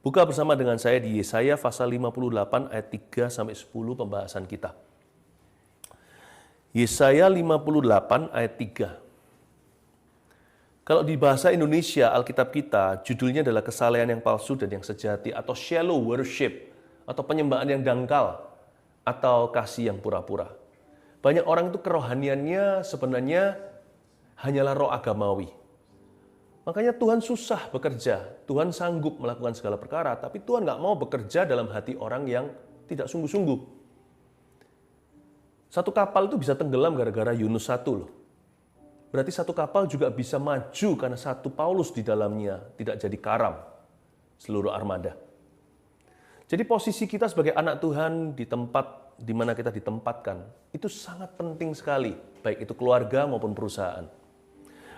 Buka bersama dengan saya di Yesaya pasal 58 ayat 3 sampai 10 pembahasan kita. Yesaya 58 ayat 3. Kalau di bahasa Indonesia, Alkitab kita, judulnya adalah kesalehan yang palsu dan yang sejati, atau shallow worship, atau penyembahan yang dangkal, atau kasih yang pura-pura. Banyak orang itu kerohaniannya sebenarnya hanyalah roh agamawi. Makanya Tuhan susah bekerja, Tuhan sanggup melakukan segala perkara, tapi Tuhan nggak mau bekerja dalam hati orang yang tidak sungguh-sungguh. Satu kapal itu bisa tenggelam gara-gara Yunus 1 loh. Berarti satu kapal juga bisa maju karena satu Paulus di dalamnya tidak jadi karam seluruh armada. Jadi posisi kita sebagai anak Tuhan di tempat di mana kita ditempatkan, itu sangat penting sekali, baik itu keluarga maupun perusahaan,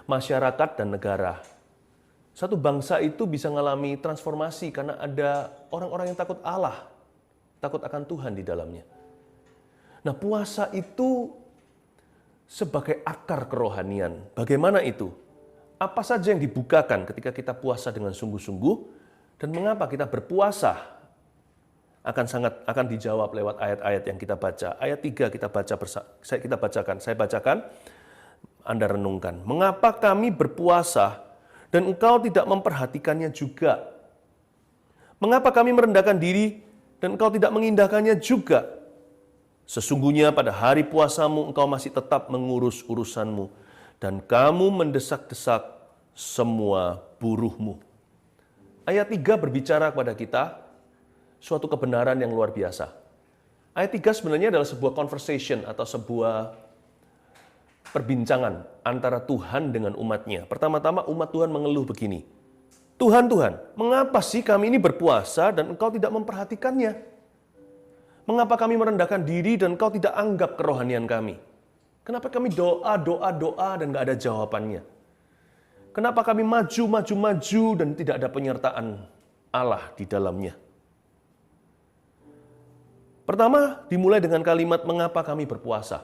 masyarakat dan negara. Satu bangsa itu bisa mengalami transformasi karena ada orang-orang yang takut Allah, takut akan Tuhan di dalamnya. Nah, puasa itu sebagai akar kerohanian. Bagaimana itu? Apa saja yang dibukakan ketika kita puasa dengan sungguh-sungguh, dan mengapa kita berpuasa akan dijawab lewat ayat-ayat yang kita baca. Ayat 3 kita bacakan. Saya bacakan, Anda renungkan. Mengapa kami berpuasa dan engkau tidak memperhatikannya juga? Mengapa kami merendahkan diri dan engkau tidak mengindahkannya juga? Sesungguhnya pada hari puasamu engkau masih tetap mengurus urusanmu, dan kamu mendesak-desak semua buruhmu. Ayat 3 berbicara kepada kita suatu kebenaran yang luar biasa. Ayat 3 sebenarnya adalah sebuah conversation atau sebuah perbincangan antara Tuhan dengan umatnya. Pertama-tama umat Tuhan mengeluh begini, Tuhan, mengapa sih kami ini berpuasa dan engkau tidak memperhatikannya? Mengapa kami merendahkan diri dan engkau tidak anggap kerohanian kami? Kenapa kami doa dan nggak ada jawabannya? Kenapa kami maju dan tidak ada penyertaan Allah di dalamnya? Pertama, dimulai dengan kalimat mengapa kami berpuasa.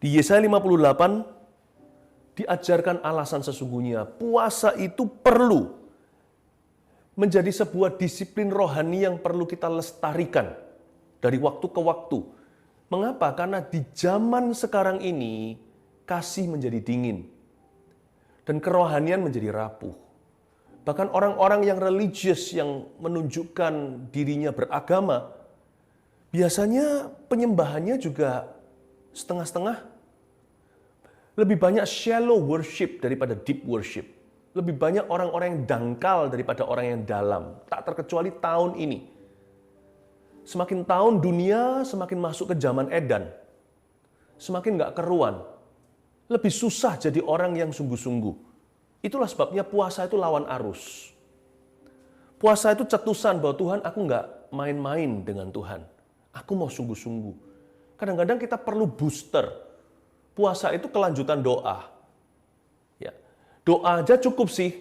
Di Yesaya 58 diajarkan alasan sesungguhnya. Puasa itu perlu menjadi sebuah disiplin rohani yang perlu kita lestarikan dari waktu ke waktu. Mengapa? Karena di zaman sekarang ini kasih menjadi dingin dan kerohanian menjadi rapuh. Bahkan orang-orang yang religius yang menunjukkan dirinya beragama, biasanya penyembahannya juga setengah-setengah. Lebih banyak shallow worship daripada deep worship. Lebih banyak orang-orang yang dangkal daripada orang yang dalam. Tak terkecuali tahun ini. Semakin tahun dunia semakin masuk ke zaman edan. Semakin nggak keruan. Lebih susah jadi orang yang sungguh-sungguh. Itulah sebabnya puasa itu lawan arus. Puasa itu cetusan bahwa Tuhan, aku nggak main-main dengan Tuhan. Aku mau sungguh-sungguh. Kadang-kadang kita perlu booster. Puasa itu kelanjutan doa. Doa aja cukup sih,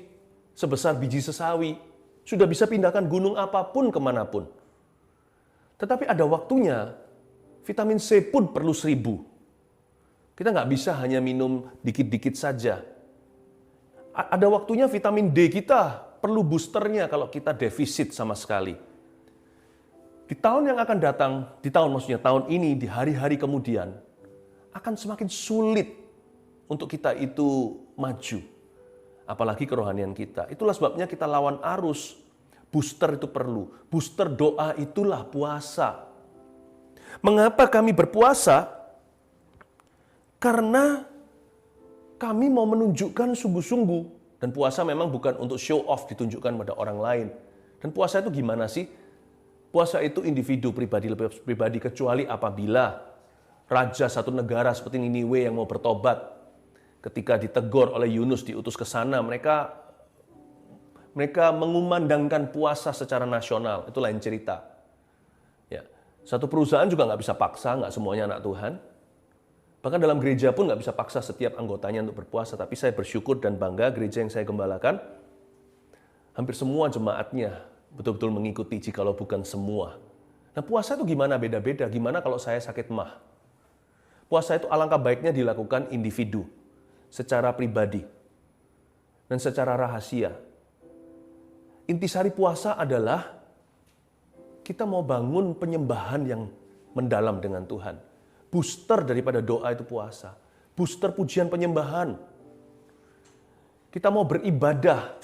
sebesar biji sesawi. Sudah bisa pindahkan gunung apapun kemanapun. Tetapi ada waktunya, vitamin C pun perlu 1000. Kita nggak bisa hanya minum dikit-dikit saja. Ada waktunya vitamin D kita perlu boosternya kalau kita defisit sama sekali. Di tahun yang akan datang, tahun ini, di hari-hari kemudian, akan semakin sulit untuk kita itu maju. Apalagi kerohanian kita. Itulah sebabnya kita lawan arus. Booster itu perlu. Booster doa itulah puasa. Mengapa kami berpuasa? Karena kami mau menunjukkan sungguh-sungguh. Dan puasa memang bukan untuk show off ditunjukkan pada orang lain. Dan puasa itu gimana sih? Puasa itu individu pribadi kecuali apabila raja satu negara seperti Niniwe yang mau bertobat. Ketika ditegur oleh Yunus diutus ke sana, mereka mengumandangkan puasa secara nasional. Itu lain cerita. Ya, satu perusahaan juga nggak bisa paksa, nggak semuanya anak Tuhan. Bahkan dalam gereja pun nggak bisa paksa setiap anggotanya untuk berpuasa. Tapi saya bersyukur dan bangga gereja yang saya gembalakan, hampir semua jemaatnya betul-betul mengikuti, jikalau bukan semua. Nah, puasa itu gimana? Beda-beda. Gimana kalau saya sakit mah? Puasa itu alangkah baiknya dilakukan individu, secara pribadi, dan secara rahasia. Intisari puasa adalah kita mau bangun penyembahan yang mendalam dengan Tuhan. Booster daripada doa itu puasa. Booster pujian penyembahan. Kita mau beribadah.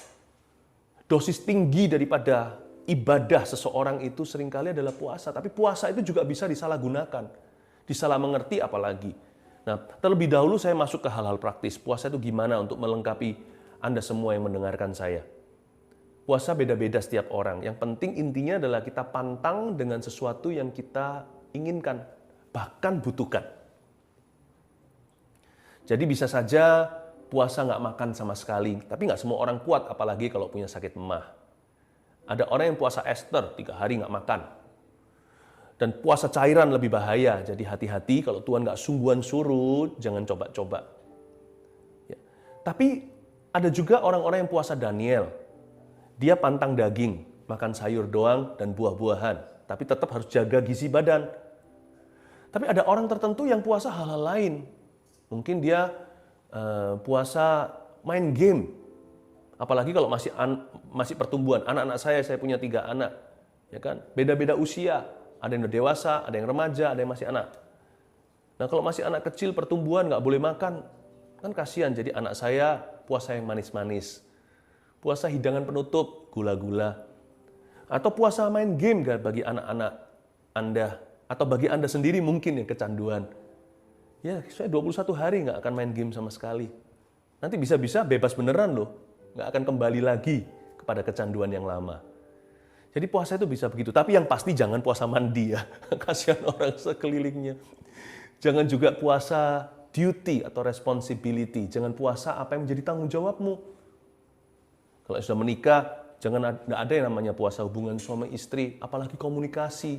Dosis tinggi daripada ibadah seseorang itu seringkali adalah puasa. Tapi puasa itu juga bisa disalahgunakan. Disalah mengerti apalagi. Nah, terlebih dahulu saya masuk ke hal-hal praktis. Puasa itu gimana untuk melengkapi Anda semua yang mendengarkan saya. Puasa beda-beda setiap orang. Yang penting intinya adalah kita pantang dengan sesuatu yang kita inginkan, bahkan butuhkan. Jadi bisa saja puasa nggak makan sama sekali, tapi nggak semua orang kuat, apalagi kalau punya sakit emah. Ada orang yang puasa ester, 3 hari nggak makan. Dan puasa cairan lebih bahaya, jadi hati-hati kalau Tuhan nggak sungguhan suruh, jangan coba-coba. Ya. Tapi ada juga orang-orang yang puasa Daniel. Dia pantang daging, makan sayur doang dan buah-buahan. Tapi tetap harus jaga gizi badan. Tapi ada orang tertentu yang puasa hal-hal lain. Mungkin dia puasa main game. Apalagi kalau masih pertumbuhan. Anak-anak saya punya 3 anak. Ya kan? Beda-beda usia. Ada yang udah dewasa, ada yang remaja, ada yang masih anak. Nah kalau masih anak kecil pertumbuhan nggak boleh makan. Kan kasihan, jadi anak saya puasa yang manis-manis. Puasa hidangan penutup, gula-gula. Atau puasa main game bagi anak-anak Anda. Atau bagi Anda sendiri mungkin yang kecanduan. Ya, saya 21 hari nggak akan main game sama sekali. Nanti bisa-bisa bebas beneran loh. Nggak akan kembali lagi kepada kecanduan yang lama. Jadi puasa itu bisa begitu. Tapi yang pasti jangan puasa mandi ya. Kasihan orang sekelilingnya. Jangan juga puasa duty atau responsibility. Jangan puasa apa yang menjadi tanggung jawabmu. Kalau sudah menikah, jangan ada yang namanya puasa hubungan suami istri, apalagi komunikasi.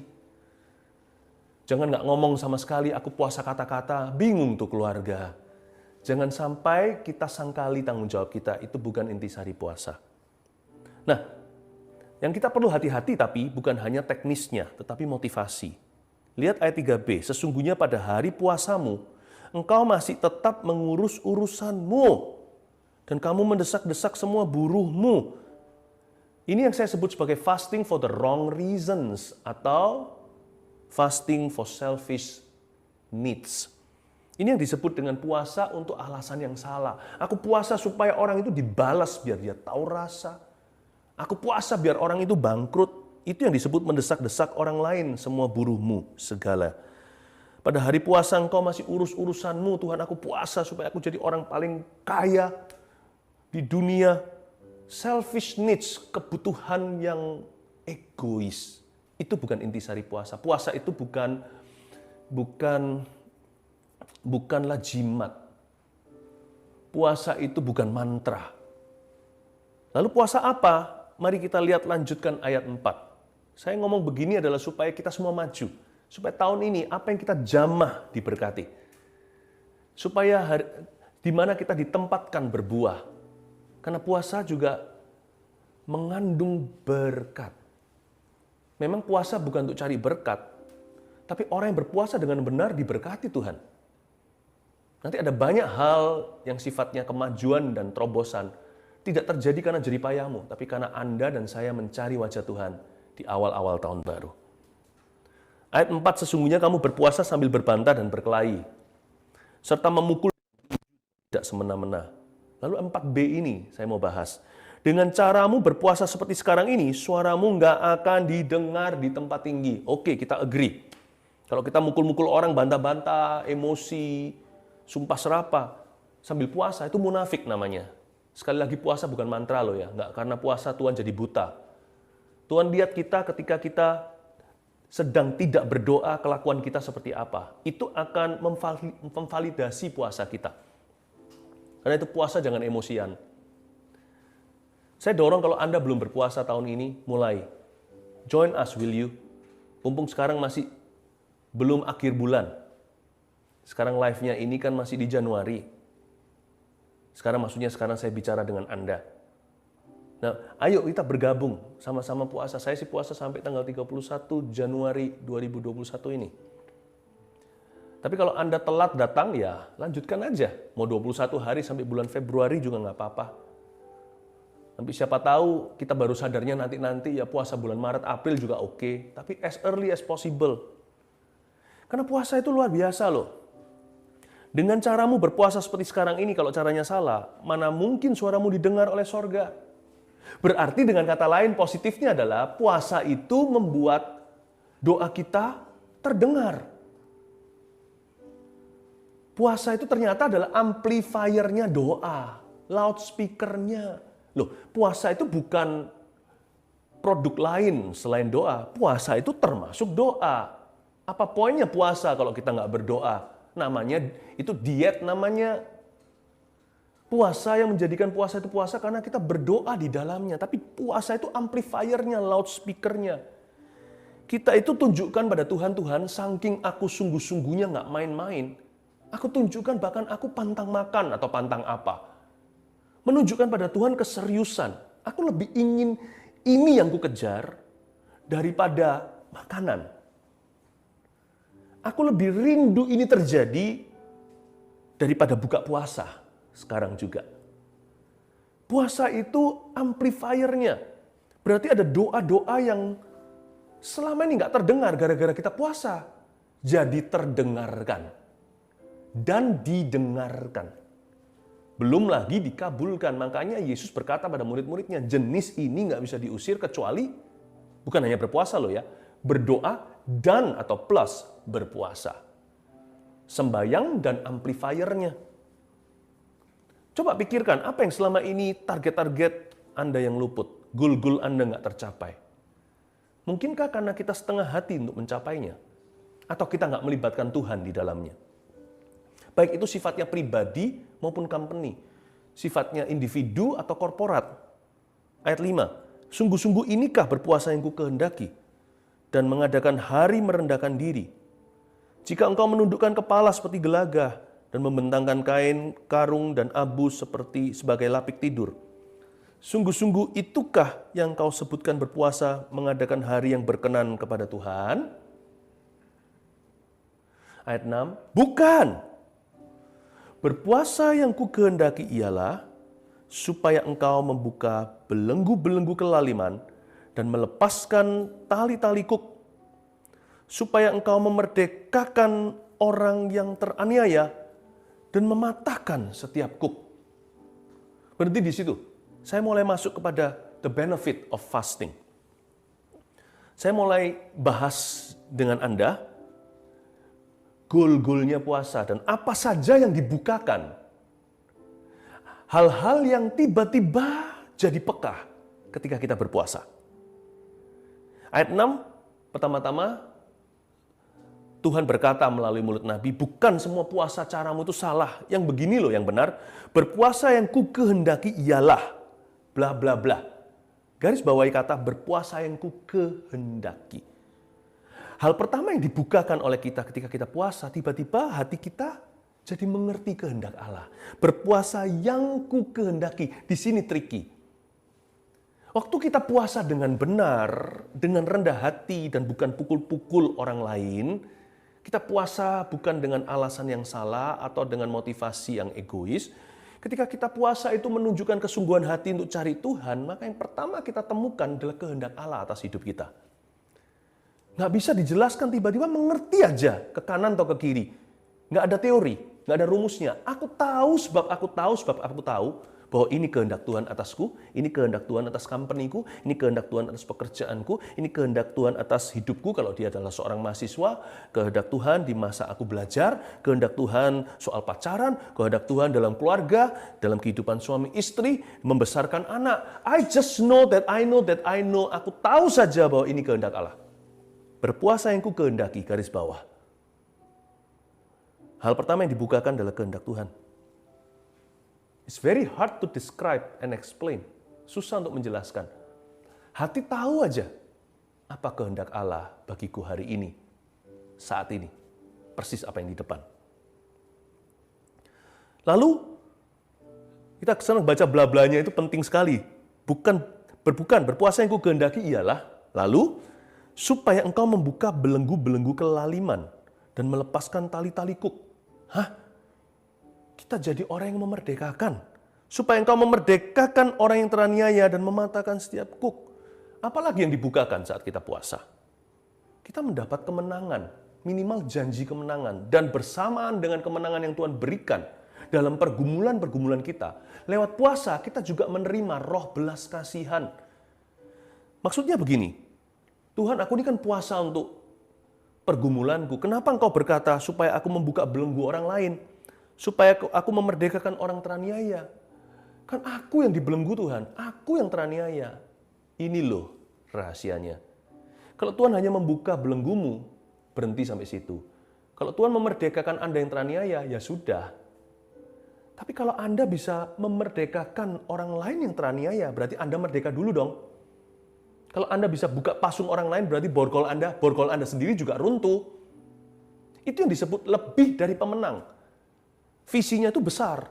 Jangan nggak ngomong sama sekali, aku puasa kata-kata, bingung tuh keluarga. Jangan sampai kita sangkali tanggung jawab kita, itu bukan intisari puasa. Nah, yang kita perlu hati-hati tapi bukan hanya teknisnya, tetapi motivasi. Lihat ayat 3b, sesungguhnya pada hari puasamu, engkau masih tetap mengurus urusanmu, dan kamu mendesak-desak semua buruhmu. Ini yang saya sebut sebagai fasting for the wrong reasons atau fasting for selfish needs. Ini yang disebut dengan puasa untuk alasan yang salah. Aku puasa supaya orang itu dibalas biar dia tahu rasa. Aku puasa biar orang itu bangkrut. Itu yang disebut mendesak-desak orang lain, semua buruhmu segala. Pada hari puasa engkau masih urus urusanmu. Tuhan, aku puasa supaya aku jadi orang paling kaya di dunia. Selfish needs, kebutuhan yang egois. Itu bukan intisari puasa. Puasa itu bukanlah jimat. Puasa itu bukan mantra. Lalu puasa apa? Mari kita lihat lanjutkan ayat 4. Saya ngomong begini adalah supaya kita semua maju. Supaya tahun ini apa yang kita jamah diberkati. Supaya di mana kita ditempatkan berbuah. Karena puasa juga mengandung berkat. Memang puasa bukan untuk cari berkat, tapi orang yang berpuasa dengan benar diberkati Tuhan. Nanti ada banyak hal yang sifatnya kemajuan dan terobosan tidak terjadi karena jeripayahmu, tapi karena Anda dan saya mencari wajah Tuhan di awal-awal tahun baru. Ayat 4, sesungguhnya kamu berpuasa sambil berbantah dan berkelahi, serta memukul tidak semena-mena. Lalu 4b ini saya mau bahas. Dengan caramu berpuasa seperti sekarang ini, suaramu nggak akan didengar di tempat tinggi. Oke, kita agree. Kalau kita mukul-mukul orang, bantah-bantah, emosi, sumpah serapah, sambil puasa, itu munafik namanya. Sekali lagi puasa bukan mantra loh ya. Nggak karena puasa Tuhan jadi buta. Tuhan lihat kita ketika kita sedang tidak berdoa, kelakuan kita seperti apa. Itu akan memvalidasi puasa kita. Karena itu puasa jangan emosian. Saya dorong kalau Anda belum berpuasa tahun ini, mulai. Join us, will you? Mumpung sekarang masih belum akhir bulan. Sekarang live-nya ini kan masih di Januari. Sekarang saya bicara dengan Anda. Nah, ayo kita bergabung sama-sama puasa. Saya sih puasa sampai tanggal 31 Januari 2021 ini. Tapi kalau Anda telat datang, ya lanjutkan aja. Mau 21 hari sampai bulan Februari juga nggak apa-apa. Tapi siapa tahu kita baru sadarnya nanti ya puasa bulan Maret, April juga oke. Tapi as early as possible. Karena puasa itu luar biasa loh. Dengan caramu berpuasa seperti sekarang ini, kalau caranya salah, mana mungkin suaramu didengar oleh sorga. Berarti dengan kata lain positifnya adalah puasa itu membuat doa kita terdengar. Puasa itu ternyata adalah amplifiernya doa, loudspeakernya. Loh, puasa itu bukan produk lain selain doa. Puasa itu termasuk doa. Apa poinnya puasa kalau kita nggak berdoa? Namanya itu diet namanya. Puasa yang menjadikan puasa itu puasa karena kita berdoa di dalamnya. Tapi puasa itu amplifiernya, loudspeakernya. Kita itu tunjukkan pada Tuhan, saking aku sungguh-sungguhnya nggak main-main. Aku tunjukkan bahkan aku pantang makan atau pantang apa. Menunjukkan pada Tuhan keseriusan. Aku lebih ingin ini yang ku kejar daripada makanan. Aku lebih rindu ini terjadi daripada buka puasa sekarang juga. Puasa itu amplifiernya. Berarti ada doa-doa yang selama ini nggak terdengar gara-gara kita puasa. Jadi terdengarkan dan didengarkan. Belum lagi dikabulkan. Makanya Yesus berkata pada murid-muridnya, jenis ini nggak bisa diusir kecuali, bukan hanya berpuasa loh ya, berdoa dan atau plus berpuasa. Sembayang dan amplifiernya. Coba pikirkan, apa yang selama ini target-target Anda yang luput, goal-goal Anda nggak tercapai? Mungkinkah karena kita setengah hati untuk mencapainya? Atau kita nggak melibatkan Tuhan di dalamnya? Baik itu sifatnya pribadi maupun company. Sifatnya individu atau korporat. Ayat 5. Sungguh-sungguh inikah berpuasa yang ku kehendaki dan mengadakan hari merendahkan diri. Jika engkau menundukkan kepala seperti gelagah dan membentangkan kain, karung, dan abu sebagai lapik tidur. Sungguh-sungguh itukah yang kau sebutkan berpuasa mengadakan hari yang berkenan kepada Tuhan? Ayat 6. Bukan. Berpuasa yang ku kehendaki ialah supaya engkau membuka belenggu-belenggu kelaliman dan melepaskan tali-tali kuk, supaya engkau memerdekakan orang yang teraniaya dan mematahkan setiap kuk. Berhenti di situ. Saya mulai masuk kepada the benefit of fasting. Saya mulai bahas dengan Anda goal-goalnya puasa dan apa saja yang dibukakan. Hal-hal yang tiba-tiba jadi peka ketika kita berpuasa. Ayat 6, pertama-tama Tuhan berkata melalui mulut Nabi, bukan semua puasa caramu itu salah. Yang begini loh yang benar, berpuasa yang ku kehendaki ialah bla bla bla. Garis bawahi kata berpuasa yang ku kehendaki. Hal pertama yang dibukakan oleh kita ketika kita puasa, tiba-tiba hati kita jadi mengerti kehendak Allah. Berpuasa yang ku kehendaki. Di sini tricky. Waktu kita puasa dengan benar, dengan rendah hati dan bukan pukul-pukul orang lain, kita puasa bukan dengan alasan yang salah atau dengan motivasi yang egois. Ketika kita puasa itu menunjukkan kesungguhan hati untuk cari Tuhan, maka yang pertama kita temukan adalah kehendak Allah atas hidup kita. Nggak bisa dijelaskan, tiba-tiba mengerti aja ke kanan atau ke kiri. Nggak ada teori, nggak ada rumusnya. Aku tahu sebab aku tahu bahwa ini kehendak Tuhan atasku, ini kehendak Tuhan atas company-ku, ini kehendak Tuhan atas pekerjaanku, ini kehendak Tuhan atas hidupku kalau dia adalah seorang mahasiswa, kehendak Tuhan di masa aku belajar, kehendak Tuhan soal pacaran, kehendak Tuhan dalam keluarga, dalam kehidupan suami istri, membesarkan anak. I just know that I know, aku tahu saja bahwa ini kehendak Allah. Berpuasa yang ku kehendaki, garis bawah. Hal pertama yang dibukakan adalah kehendak Tuhan. It's very hard to describe and explain. Susah untuk menjelaskan. Hati tahu aja apa kehendak Allah bagiku hari ini, saat ini. Persis apa yang di depan. Lalu, kita kesana baca bla-blanya itu penting sekali. Berpuasa yang ku kehendaki ialah, lalu, supaya engkau membuka belenggu-belenggu kelaliman dan melepaskan tali-tali kuk. Hah? Kita jadi orang yang memerdekakan supaya engkau memerdekakan orang yang teraniaya dan mematahkan setiap kuk. Apalagi yang dibukakan saat kita puasa? Kita mendapat kemenangan, minimal janji kemenangan. Dan bersamaan dengan kemenangan yang Tuhan berikan dalam pergumulan-pergumulan kita, lewat puasa kita juga menerima roh belas kasihan. Maksudnya begini, Tuhan, aku ini kan puasa untuk pergumulanku. Kenapa engkau berkata supaya aku membuka belenggu orang lain? Supaya aku memerdekakan orang teraniaya. Kan aku yang dibelenggu Tuhan, aku yang teraniaya. Ini loh rahasianya. Kalau Tuhan hanya membuka belenggumu, berhenti sampai situ. Kalau Tuhan memerdekakan Anda yang teraniaya, ya sudah. Tapi kalau Anda bisa memerdekakan orang lain yang teraniaya, berarti Anda merdeka dulu dong. Kalau Anda bisa buka pasung orang lain, berarti borgol Anda sendiri juga runtuh. Itu yang disebut lebih dari pemenang. Visinya itu besar,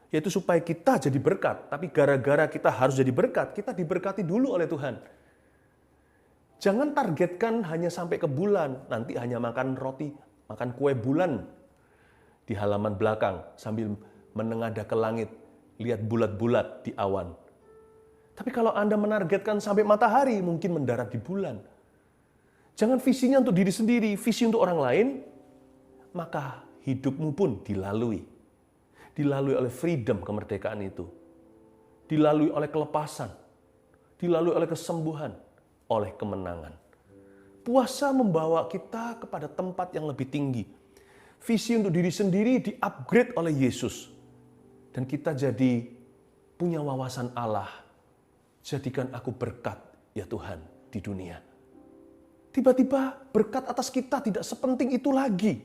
yaitu supaya kita jadi berkat. Tapi gara-gara kita harus jadi berkat, kita diberkati dulu oleh Tuhan. Jangan targetkan hanya sampai ke bulan, nanti hanya makan roti, makan kue bulan di halaman belakang sambil menengadah ke langit, lihat bulat-bulat di awan. Tapi kalau Anda menargetkan sampai matahari, mungkin mendarat di bulan. Jangan visinya untuk diri sendiri, visi untuk orang lain, maka hidupmu pun dilalui. Dilalui oleh freedom, kemerdekaan itu. Dilalui oleh kelepasan. Dilalui oleh kesembuhan. Oleh kemenangan. Puasa membawa kita kepada tempat yang lebih tinggi. Visi untuk diri sendiri di-upgrade oleh Yesus. Dan kita jadi punya wawasan Allah. Jadikan aku berkat, ya Tuhan, di dunia. Tiba-tiba berkat atas kita tidak sepenting itu lagi.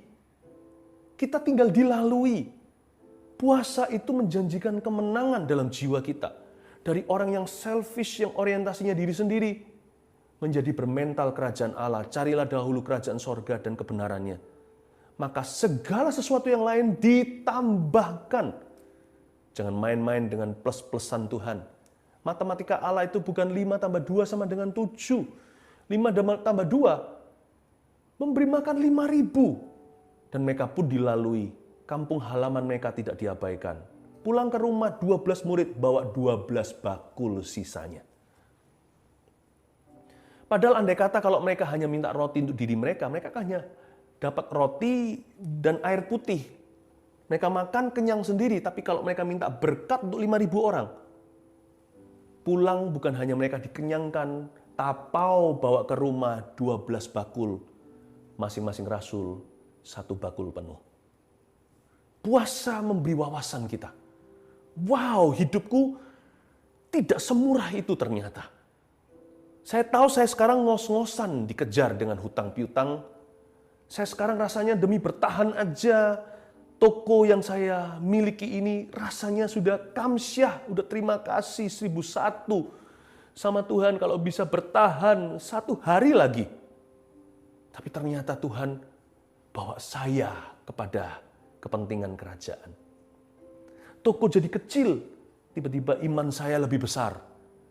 Kita tinggal dilalui. Puasa itu menjanjikan kemenangan dalam jiwa kita. Dari orang yang selfish, yang orientasinya diri sendiri, menjadi bermental kerajaan Allah. Carilah dahulu kerajaan sorga dan kebenarannya. Maka segala sesuatu yang lain ditambahkan. Jangan main-main dengan plus-plusan Tuhan. Matematika Allah itu bukan 5 tambah 2 sama dengan 7. 5 tambah 2 memberi makan 5.000. Dan mereka pun dilalui. Kampung halaman mereka tidak diabaikan. Pulang ke rumah 12 murid bawa 12 bakul sisanya. Padahal andai kata kalau mereka hanya minta roti untuk diri mereka, mereka hanya dapat roti dan air putih. Mereka makan kenyang sendiri, tapi kalau mereka minta berkat untuk 5.000 orang, pulang bukan hanya mereka dikenyangkan, tapau bawa ke rumah 12 bakul, masing-masing rasul 1 bakul penuh. Puasa memberi wawasan kita. Wow, hidupku tidak semurah itu ternyata. Saya tahu saya sekarang ngos-ngosan dikejar dengan hutang piutang. Saya sekarang rasanya demi bertahan aja. Toko yang saya miliki ini rasanya sudah kamsyah, udah terima kasih 1001 sama Tuhan kalau bisa bertahan 1 hari lagi. Tapi ternyata Tuhan bawa saya kepada kepentingan kerajaan. Toko jadi kecil, tiba-tiba iman saya lebih besar.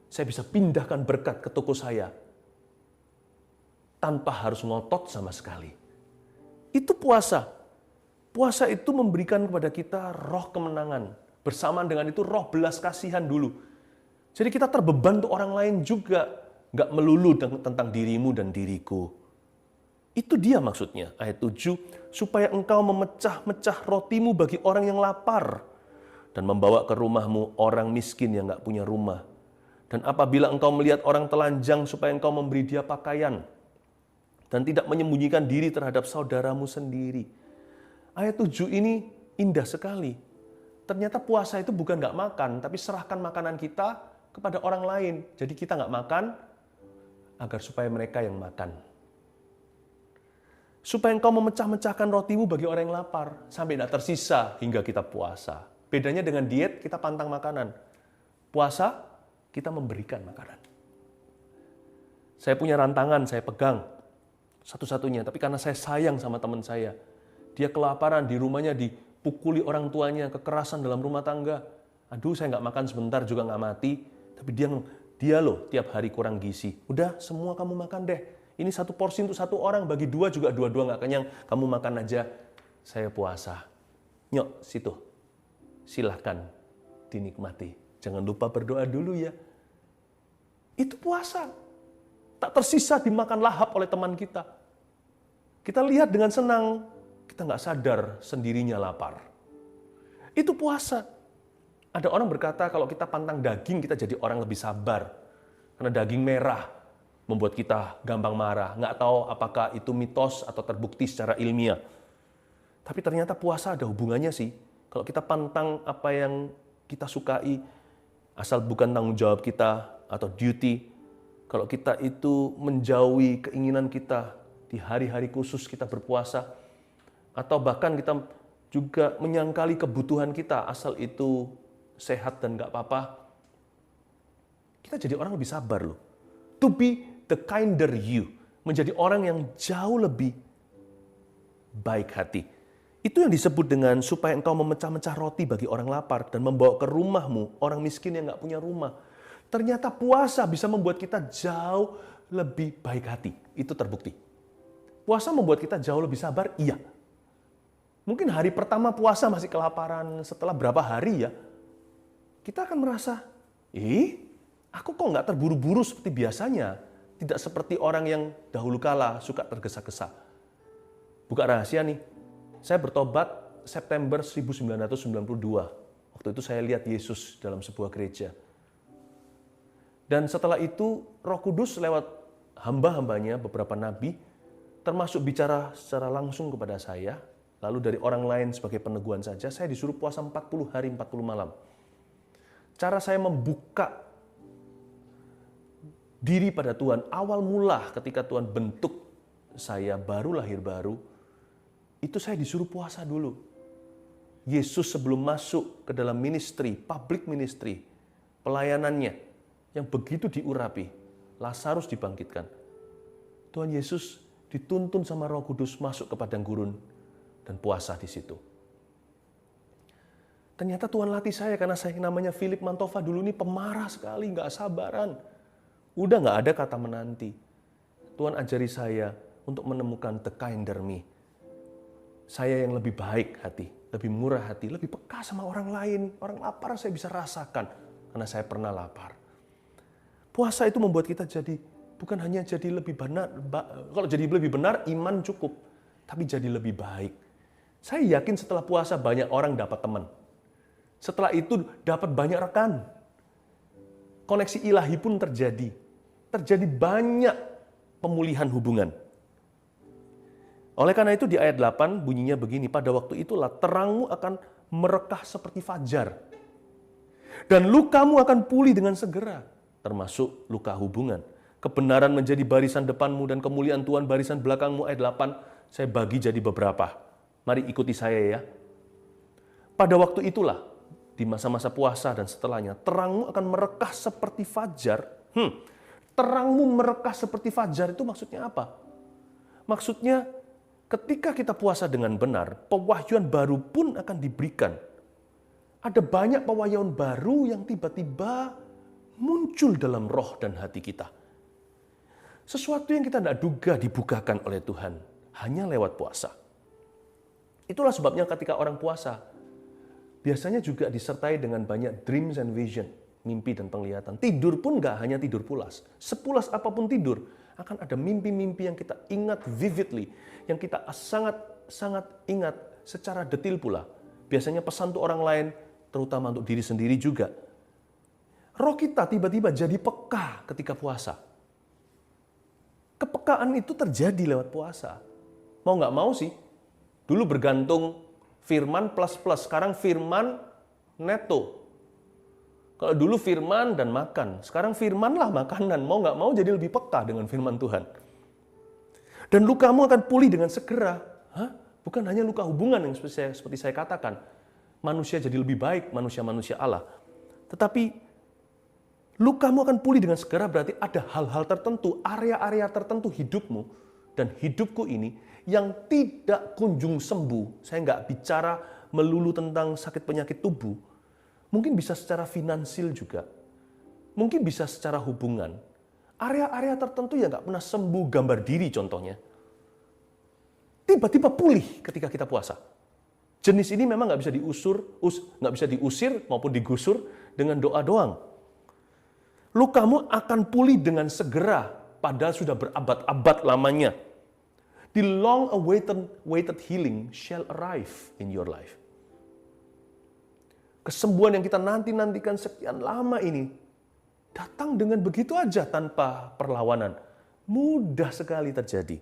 Saya bisa pindahkan berkat ke toko saya tanpa harus ngotot sama sekali. Itu puasa. Puasa itu memberikan kepada kita roh kemenangan. Bersamaan dengan itu roh belas kasihan dulu. Jadi kita terbeban untuk orang lain juga. Nggak melulu tentang dirimu dan diriku. Itu dia maksudnya. Ayat 7. Supaya engkau memecah-mecah rotimu bagi orang yang lapar. Dan membawa ke rumahmu orang miskin yang nggak punya rumah. Dan apabila engkau melihat orang telanjang supaya engkau memberi dia pakaian. Dan tidak menyembunyikan diri terhadap saudaramu sendiri. Ayat 7 ini indah sekali. Ternyata puasa itu bukan nggak makan, tapi serahkan makanan kita kepada orang lain. Jadi kita nggak makan, agar supaya mereka yang makan. Supaya engkau memecah-mecahkan rotimu bagi orang yang lapar, sampai tidak tersisa hingga kita puasa. Bedanya dengan diet, kita pantang makanan. Puasa, kita memberikan makanan. Saya punya rantangan, saya pegang satu-satunya. Tapi karena saya sayang sama teman saya, dia kelaparan, di rumahnya dipukuli orang tuanya, kekerasan dalam rumah tangga. Aduh, saya nggak makan sebentar juga nggak mati. Tapi dia loh tiap hari kurang gizi. Udah, semua kamu makan deh. Ini 1 porsi untuk 1 orang, bagi 2 juga 2-2 nggak kenyang. Kamu makan aja, saya puasa. Nyok, situ. Silahkan. dinikmati. Jangan lupa berdoa dulu ya. Itu puasa. Tak tersisa dimakan lahap oleh teman kita. Kita lihat dengan senang, kita nggak sadar sendirinya lapar. Itu puasa. Ada orang berkata kalau kita pantang daging, kita jadi orang lebih sabar. Karena daging merah membuat kita gampang marah. Nggak tahu apakah itu mitos atau terbukti secara ilmiah. Tapi ternyata puasa ada hubungannya sih. Kalau kita pantang apa yang kita sukai, asal bukan tanggung jawab kita atau duty, kalau kita itu menjauhi keinginan kita di hari-hari khusus kita berpuasa, atau bahkan kita juga menyangkali kebutuhan kita asal itu sehat dan nggak apa-apa, kita jadi orang lebih sabar loh. To be the kinder you, menjadi orang yang jauh lebih baik hati. Itu yang disebut dengan supaya engkau memecah-mecah roti bagi orang lapar dan membawa ke rumahmu orang miskin yang nggak punya rumah. Ternyata puasa bisa membuat kita jauh lebih baik hati. Itu terbukti. Puasa membuat kita jauh lebih sabar, iya. Mungkin hari pertama puasa masih kelaparan, setelah berapa hari ya, kita akan merasa, aku kok nggak terburu-buru seperti biasanya. Tidak seperti orang yang dahulu kala suka tergesa-gesa. Buka rahasia nih, saya bertobat September 1992. Waktu itu saya lihat Yesus dalam sebuah gereja. Dan setelah itu Roh Kudus lewat hamba-hambanya, beberapa nabi, termasuk bicara secara langsung kepada saya, lalu dari orang lain sebagai peneguhan saja, saya disuruh puasa 40 hari 40 malam. Cara saya membuka diri pada Tuhan, awal mula ketika Tuhan bentuk saya baru lahir baru, itu saya disuruh puasa dulu. Yesus sebelum masuk ke dalam ministry, public ministry, pelayanannya, yang begitu diurapi, Lazarus dibangkitkan. Tuhan Yesus dituntun sama Roh Kudus masuk ke padang gurun dan puasa di situ. Ternyata Tuhan latih saya karena saya namanya Philip Mantova dulu ini pemarah sekali, nggak sabaran. Udah nggak ada kata menanti. Tuhan ajari saya untuk menemukan the kinder me. Saya yang lebih baik hati, lebih murah hati, lebih peka sama orang lain. Orang lapar saya bisa rasakan karena saya pernah lapar. Puasa itu membuat kita jadi bukan hanya jadi lebih benar, kalau jadi lebih benar iman cukup, tapi jadi lebih baik. Saya yakin setelah puasa banyak orang dapat teman. Setelah itu dapat banyak rekan. Koneksi ilahi pun terjadi. Terjadi banyak pemulihan hubungan. Oleh karena itu di ayat 8 bunyinya begini, pada waktu itulah terangmu akan merekah seperti fajar. Dan lukamu akan pulih dengan segera. Termasuk luka hubungan. Kebenaran menjadi barisan depanmu dan kemuliaan Tuhan barisan belakangmu. Ayat 8, saya bagi jadi beberapa. Mari ikuti saya ya. Pada waktu itulah, di masa-masa puasa dan setelahnya, terangmu akan merekah seperti fajar. Terangmu merekah seperti fajar itu maksudnya apa? Maksudnya ketika kita puasa dengan benar, pewahyuan baru pun akan diberikan. Ada banyak pewahyuan baru yang tiba-tiba muncul dalam roh dan hati kita. Sesuatu yang kita tidak duga dibukakan oleh Tuhan hanya lewat puasa. Itulah sebabnya ketika orang puasa, biasanya juga disertai dengan banyak dreams and vision, mimpi dan penglihatan. Tidur pun nggak hanya tidur pulas. Sepulas apapun tidur, akan ada mimpi-mimpi yang kita ingat vividly, yang kita sangat ingat secara detil pula. Biasanya pesan untuk orang lain, terutama untuk diri sendiri juga. Roh kita tiba-tiba jadi peka ketika puasa. Kepekaan itu terjadi lewat puasa. Mau nggak mau sih. Dulu bergantung firman plus-plus, sekarang firman neto. Kalau dulu firman dan makan, sekarang firmanlah makanan. Mau nggak mau jadi lebih peka dengan firman Tuhan. Dan lukamu akan pulih dengan segera. Bukan hanya luka hubungan yang seperti saya katakan. Manusia jadi lebih baik, manusia-manusia Allah. Tetapi lukamu akan pulih dengan segera berarti ada hal-hal tertentu, area-area tertentu hidupmu dan hidupku ini yang tidak kunjung sembuh. Saya nggak bicara melulu tentang sakit penyakit tubuh. Mungkin bisa secara finansial juga. Mungkin bisa secara hubungan. Area-area tertentu yang nggak pernah sembuh, gambar diri contohnya. Tiba-tiba pulih ketika kita puasa. Jenis ini memang nggak bisa diusir maupun digusur dengan doa doang. Lukamu akan pulih dengan segera, padahal sudah berabad-abad lamanya. The long-awaited healing shall arrive in your life. Kesembuhan yang kita nantikan sekian lama ini datang dengan begitu aja tanpa perlawanan. Mudah sekali terjadi.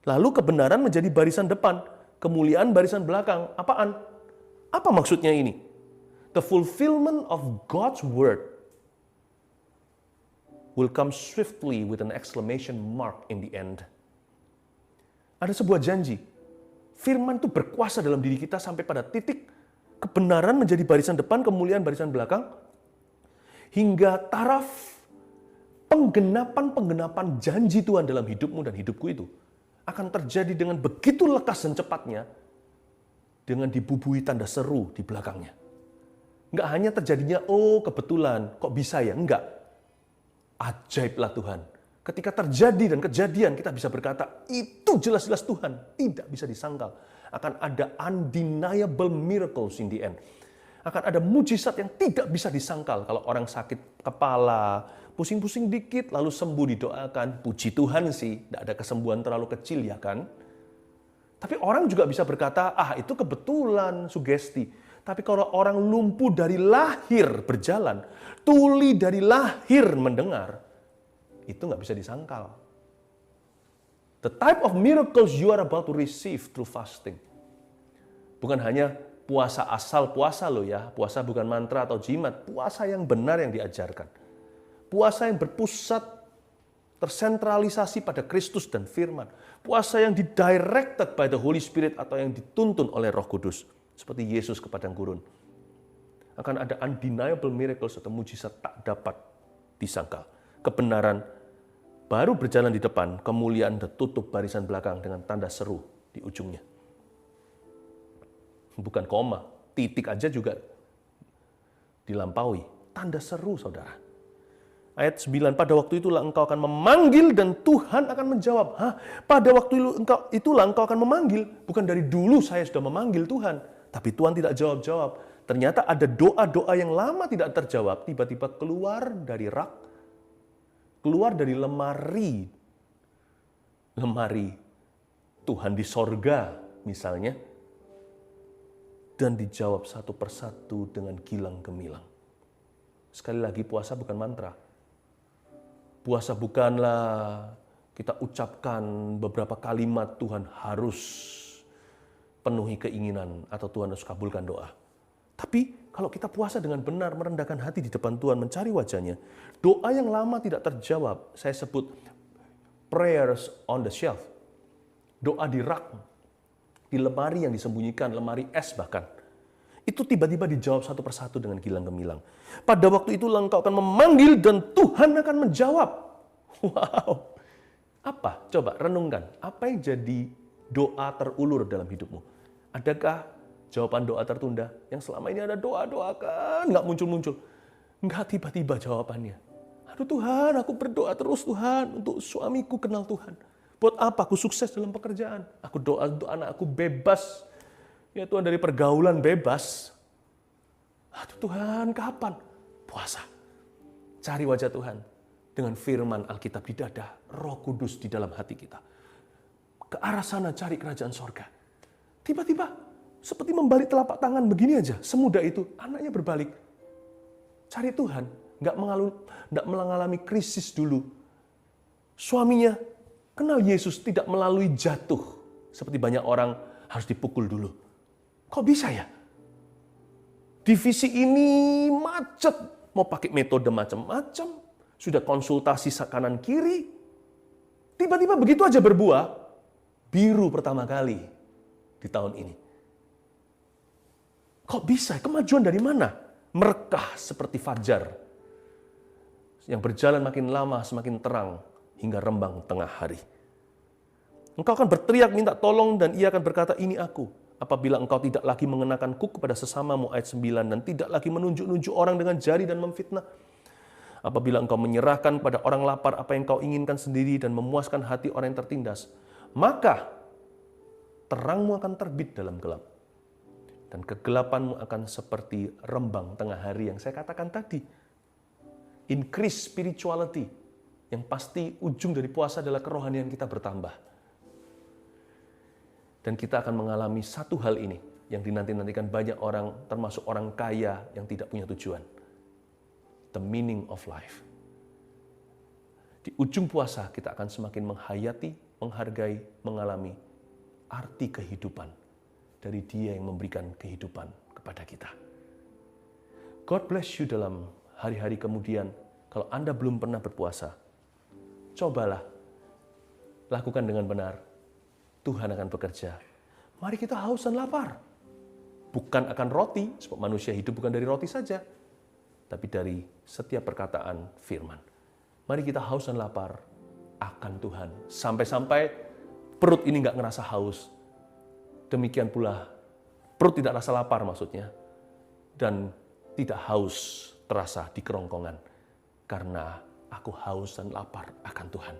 Lalu kebenaran menjadi barisan depan, kemuliaan barisan belakang. Apaan? Apa maksudnya ini? The fulfillment of God's word will come swiftly with an exclamation mark in the end. Ada sebuah janji. Firman itu berkuasa dalam diri kita sampai pada titik kebenaran menjadi barisan depan, kemuliaan barisan belakang, hingga taraf penggenapan janji Tuhan dalam hidupmu dan hidupku itu akan terjadi dengan begitu lekas dan cepatnya, dengan dibubuhi tanda seru di belakangnya. Enggak hanya terjadinya, oh kebetulan, kok bisa ya? Enggak. Ajaiblah Tuhan. Ketika terjadi dan kejadian, kita bisa berkata, itu jelas-jelas Tuhan, tidak bisa disangkal. Akan ada undeniable miracles in the end. Akan ada mujizat yang tidak bisa disangkal. Kalau orang sakit kepala, pusing-pusing dikit, lalu sembuh didoakan. Puji Tuhan sih, tidak ada kesembuhan terlalu kecil ya kan. Tapi orang juga bisa berkata, itu kebetulan, sugesti. Tapi kalau orang lumpuh dari lahir berjalan, tuli dari lahir mendengar, itu nggak bisa disangkal. The type of miracles you are about to receive through fasting. Bukan hanya puasa asal puasa loh ya. Puasa bukan mantra atau jimat. Puasa yang benar yang diajarkan. Puasa yang berpusat, tersentralisasi pada Kristus dan firman. Puasa yang directed by the Holy Spirit atau yang dituntun oleh Roh Kudus. Seperti Yesus ke padang gurun. Akan ada undeniable miracles atau mujizat tak dapat disangkal. Kebenaran baru berjalan di depan, kemuliaan tertutup barisan belakang dengan tanda seru di ujungnya. Bukan koma, titik aja juga dilampaui. Tanda seru, saudara. Ayat 9, pada waktu itulah engkau akan memanggil dan Tuhan akan menjawab. Pada waktu itulah engkau akan memanggil. Bukan dari dulu saya sudah memanggil Tuhan. Tapi Tuhan tidak jawab-jawab. Ternyata ada doa-doa yang lama tidak terjawab. Tiba-tiba keluar dari rak. Keluar dari lemari Tuhan di sorga misalnya. Dan dijawab satu persatu dengan gilang gemilang. Sekali lagi, puasa bukan mantra. Puasa bukanlah kita ucapkan beberapa kalimat Tuhan harus penuhi keinginan atau Tuhan harus kabulkan doa. Tapi kalau kita puasa dengan benar, merendahkan hati di depan Tuhan, mencari wajahnya, doa yang lama tidak terjawab, saya sebut prayers on the shelf. Doa di rak, di lemari yang disembunyikan, lemari es bahkan. Itu tiba-tiba dijawab satu persatu dengan gilang gemilang. Pada waktu itu engkau akan memanggil dan Tuhan akan menjawab. Wow. Apa? Coba renungkan. Apa yang jadi doa terulur dalam hidupmu? Adakah jawaban doa tertunda? Yang selama ini ada doa-doakan, nggak muncul-muncul. Nggak tiba-tiba jawabannya. Aduh Tuhan, aku berdoa terus Tuhan untuk suamiku kenal Tuhan. Buat apa? Aku sukses dalam pekerjaan. Aku doa untuk anakku bebas. Ya Tuhan, dari pergaulan bebas. Aduh Tuhan, kapan? Puasa. Cari wajah Tuhan. Dengan firman Alkitab di dada. Roh Kudus di dalam hati kita. Ke arah sana cari kerajaan sorga. Tiba-tiba seperti membalik telapak tangan begini aja. Semudah itu. Anaknya berbalik. Cari Tuhan. Nggak mengalami krisis dulu. Suaminya kenal Yesus tidak melalui jatuh. Seperti banyak orang harus dipukul dulu. Kok bisa ya? Divisi ini macet. Mau pakai metode macam-macam. Sudah konsultasi kanan kiri. Tiba-tiba begitu aja berbuah. Biru pertama kali di tahun ini. Kok bisa? Kemajuan dari mana? Merekah seperti fajar. Yang berjalan makin lama semakin terang. Hingga rembang tengah hari. Engkau akan berteriak minta tolong dan ia akan berkata, ini aku. Apabila engkau tidak lagi mengenakan kuk kepada sesamamu, ayat 9, dan tidak lagi menunjuk-nunjuk orang dengan jari dan memfitnah. Apabila engkau menyerahkan pada orang lapar apa yang kau inginkan sendiri dan memuaskan hati orang yang tertindas, maka terangmu akan terbit dalam gelap. Dan kegelapanmu akan seperti rembang tengah hari yang saya katakan tadi. Increase spirituality, yang pasti ujung dari puasa adalah kerohanian kita bertambah. Dan kita akan mengalami satu hal ini, yang dinanti-nantikan banyak orang, termasuk orang kaya yang tidak punya tujuan. The meaning of life. Di ujung puasa kita akan semakin menghayati, menghargai, mengalami arti kehidupan dari Dia yang memberikan kehidupan kepada kita. God bless you dalam hari-hari kemudian. Kalau Anda belum pernah berpuasa, cobalah lakukan dengan benar. Tuhan akan bekerja. Mari kita haus dan lapar. Bukan akan roti, sebab manusia hidup bukan dari roti saja, tapi dari setiap perkataan firman. Mari kita haus dan lapar akan Tuhan. Sampai-sampai perut ini nggak ngerasa haus. Demikian pula perut tidak rasa lapar maksudnya. Dan tidak haus terasa di kerongkongan. Karena aku haus dan lapar akan Tuhan.